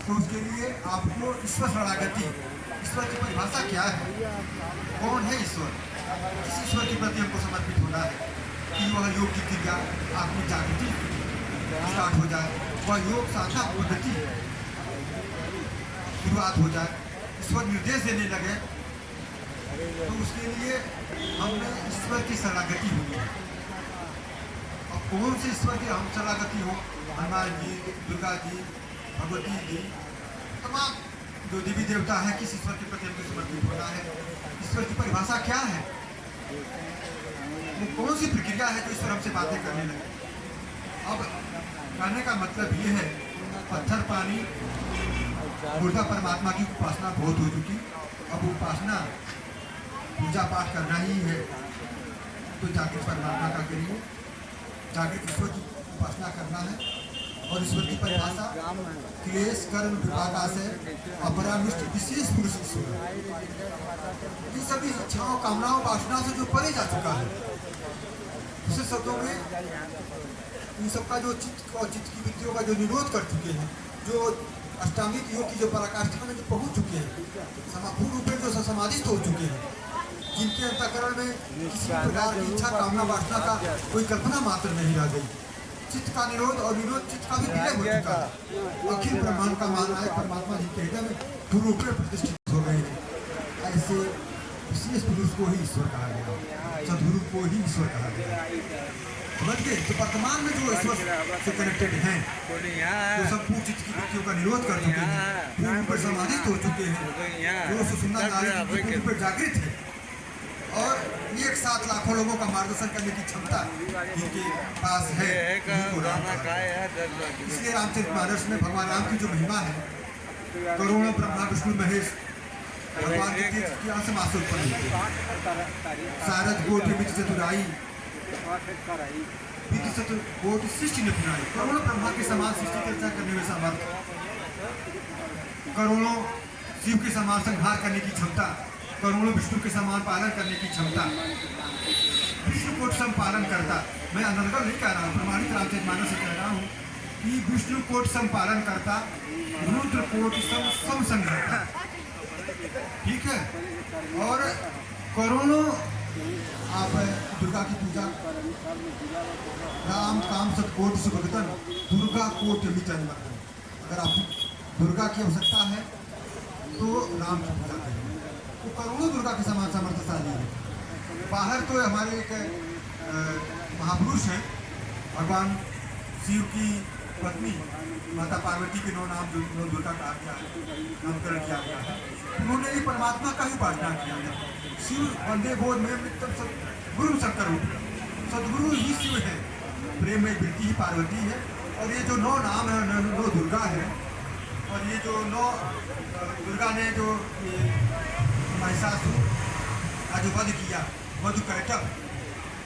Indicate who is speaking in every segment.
Speaker 1: तो उसके लिए आपको ईश्वर शरणागति, ईश्वर की परिभाषा क्या है, कौन है ईश्वर, इस ईश्वर के प्रति हमको समर्पित होना है कि वह योग की क्रिया आपकी जागृति स्टार्ट हो जाए, वह योग साधना पद्धति शुरुआत हो जाए, ईश्वर निर्देश देने लगे। तो उसके लिए हमने ईश्वर की शरणागति होनी है। अब कौन से ईश्वर की हम शरणागति हो, हनुमान जी, दुर्गा जी, भगवती जी, तमाम जो देवी देवता है, किस ईश्वर के प्रति हमको समर्पित होना है, ईश्वर की परिभाषा क्या है, वो कौन सी प्रक्रिया है जो ईश्वर हमसे बातें करने लगे। अब कहने का मतलब ये है, पत्थर पानी मुर्दा परमात्मा की उपासना बहुत हो चुकी, अब उपासना पूजा पाठ करना ही है तो जागृत परमात्मा का करिए, जागृत ईश्वर की उपासना करना है। और ईश्वर की परिभाषा क्लेश कर्म विभागाशय अपरामिष्ट विशेष पुरुष ईश्वर, इन सभी इच्छाओं कामनाओं वासना से जो परे जा चुका है, दूसरे शब्दों में इन सबका जो चित्त और चित्त की वृत्तियों का जो निरोध कर चुके हैं, जो अष्टांगिक योग की जो पराकाष्ठा में जो पहुंच चुके हैं, पूर्ण रूप में जो समाधिस्थ हो चुके हैं, जिनके अंतःकरण में किसी प्रकार की इच्छा कामना वासना का कोई कल्पना मात्र नहीं रह गई, चित्त का निरोध और विरोध चित्त का भी विलय हो चुका है, अखिल ब्रह्मांड का मान आए परमात्मा जी के हृदय में पूर्ण रूप में प्रतिष्ठित हो गए हैं। ऐसे विशेष पुरुष को ही ईश्वर कहा गया, सद्गुरु को ही ईश्वर कहा गया। समझ गए? तो वर्तमान में जो ईश्वर से कनेक्टेड हैं, जो सब पूर्ण चित्त की वृत्तियों का निरोध कर चुके हैं, पूर्ण रूप में समाधिस्थ हो चुके हैं, जो सुषुम्ना नाड़ी पूर्ण रूप में जागृत है और एक साथ लाखों लोगों का मार्गदर्शन करने की क्षमता इनके पास है, इसलिए रामचरितमानस में भगवान राम की जो महिमा है, करोड़ों ब्रह्मा विष्णु महेश भगवान के यहाँ से मास उत्पन्न होते, सारद कोटि विधि चतुराई विधि कोटि सृष्टि निपुणाई, करोड़ों ब्रह्मा के समान सृष्टि की रचना करने में समर्थ, करोड़ों शिव के समान संहार करने की क्षमता, करोड़ों विष्णु के समान पालन करने की क्षमता, विष्णु कोट सम पालन करता। मैं अनर्गल नहीं कह रहा हूँ, प्रमाणित रामचरितमानस से कह रहा हूँ कि विष्णु कोट सम पालन करता, रुद्र कोट सम संग्रहता, ठीक है। और करोड़ों आप दुर्गा की पूजा, राम काम सतकोट सुभगतन दुर्गा कोट मितन, अगर आपको दुर्गा की आवश्यकता है तो राम की पूजा करें, तो करोड़ों दुर्गा के समान सामर्थ्यशाली है। बाहर तो हमारे एक महापुरुष हैं, भगवान शिव की पत्नी माता पार्वती के 9 नाम जो 9 दुर्गा कहा गया है, नामकरण किया गया है, उन्होंने ही परमात्मा का ही उपासना किया है। शिव वंदे बोध में गुरु शंकर रूप, सदगुरु ही शिव है, प्रेम में वृत्ति ही पार्वती है। और ये जो 9 नाम है, 9 दुर्गा है, और ये जो 9 दुर्गा ने जो महिषासुर का जो वध किया, मधु कैटभ,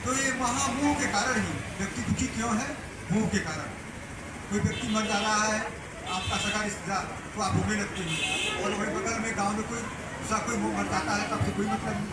Speaker 1: तो ये महामोह के कारण ही व्यक्ति दुखी क्यों है, मोह के कारण। कोई व्यक्ति मर जा रहा है, आपका सगा रिश्तेदार, तो आप रोने लगते हैं, और वही बगल में गांव में कोई मर जाता है, तब से कोई मतलब नहीं।